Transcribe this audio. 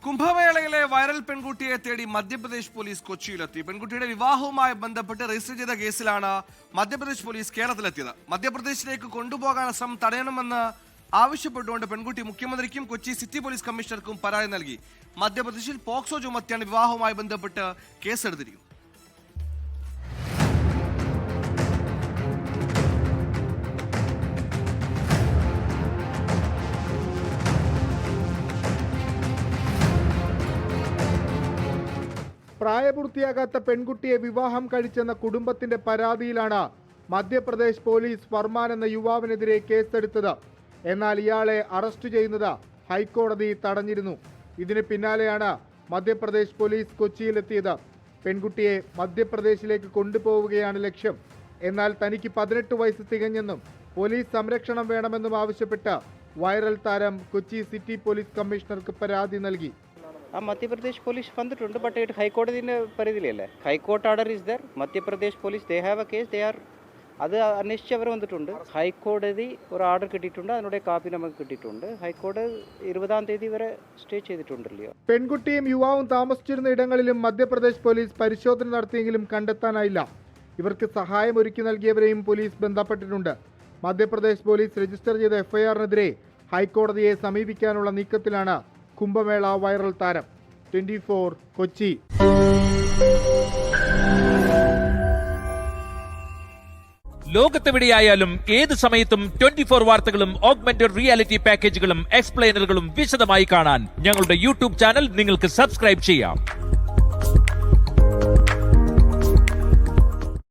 കുംഭമേളയിലെ viral പെൺകുട്ടിയെ തേടി Madhya Pradesh police കൊച്ചിയിലെത്തി. പെൺകുട്ടിയുടെ വിവാഹവുമായി ബന്ധപ്പെട്ട് രജിസ്റ്റർ ചെയ്ത കേസിലാണ് മധ്യപ്രദേശ് പോലീസ് കേരളത്തിലെത്തിയത്. മധ്യപ്രദേശിലേക്ക് കൊണ്ടുപോകാൻ ശ്രമം തടയണമെന്ന് ആവശ്യപ്പെട്ടുകൊണ്ട് പെൺകുട്ടി മുഖ്യമന്ത്രിക്കും കൊച്ചി സിറ്റി പോലീസ് കമ്മീഷണർക്കും പരാതി നൽകി. മധ്യപ്രദേശിൽ പോക്സോ ചുമത്തിയാണ് വിവാഹവുമായി ബന്ധപ്പെട്ട് കേസെടുത്തിരിക്കുന്നത്. പ്രായപൂർത്തിയാകാത്ത പെൺകുട്ടിയെ വിവാഹം കഴിച്ചെന്ന കുടുംബത്തിന്റെ പരാതിയിലാണ് മധ്യപ്രദേശ് പോലീസ് ഫർമാൻ എന്ന യുവാവിനെതിരെ കേസെടുത്തത്. എന്നാൽ ഇയാളെ അറസ്റ്റ് ചെയ്യുന്നത് ഹൈക്കോടതി തടഞ്ഞിരുന്നു. ഇതിന് പിന്നാലെയാണ് മധ്യപ്രദേശ് പോലീസ് കൊച്ചിയിലെത്തിയത്. പെൺകുട്ടിയെ മധ്യപ്രദേശിലേക്ക് കൊണ്ടുപോവുകയാണ് ലക്ഷ്യം. എന്നാൽ തനിക്ക് 18 വയസ്സ് തികഞ്ഞെന്നും പോലീസ് സംരക്ഷണം വേണമെന്നും ആവശ്യപ്പെട്ട് വൈറൽ താരം കൊച്ചി സിറ്റി പോലീസ് കമ്മീഷണർക്ക് പരാതി നൽകി. മധ്യപ്രദേശ് പോലീസ് വന്നിട്ടുണ്ട്, ബട്ട് ഇത് ഹൈക്കോടതിൻ്റെ പരിധിയിലല്ലേ. High court order is there. Madhya Pradesh police they have a case, they are അത് അന്വേഷിച്ച് അവർ വന്നിട്ടുണ്ട്. ഹൈക്കോടതി ഒരു ഓർഡർ കിട്ടിയിട്ടുണ്ട്, അതിനുடைய കാപ്പി നമുക്ക് കിട്ടിയിട്ടുണ്ട്. ഹൈക്കോടതി 20-ാം തീയതി വരെ സ്റ്റേ ചെയ്തിട്ടുണ്ടല്ലോ. പെൺകുട്ടിയും യുവാവും താമസിച്ചിരുന്ന ഇടങ്ങളിലും മധ്യപ്രദേശ് പോലീസ് പരിശോധന നടത്തിയെങ്കിലും കണ്ടെത്താനായില്ല. ഇവർക്ക് സഹായം ഒരുക്കി നൽകിയവരെയും പോലീസ് ബന്ധപ്പെട്ടിട്ടുണ്ട്. മധ്യപ്രദേശ് പോലീസ് രജിസ്റ്റർ ചെയ്ത എഫ്ഐആറിനെതിരെ ഹൈക്കോടതിയെ സമീപിക്കാനുള്ള നീക്കത്തിലാണ് കുംഭമേള വൈറൽ താരം. 24 കൊച്ചി. ലോകത്തെവിടെയായാലും ഏത് സമയത്തും 24 വാർത്തകളും ഓഗ്മെന്റഡ് റിയാലിറ്റി പാക്കേജുകളും എക്സ്പ്ലെയിനറുകളും വിശദമായി കാണാൻ ഞങ്ങളുടെ യൂട്യൂബ് ചാനൽ നിങ്ങൾക്ക് സബ്സ്ക്രൈബ് ചെയ്യാം.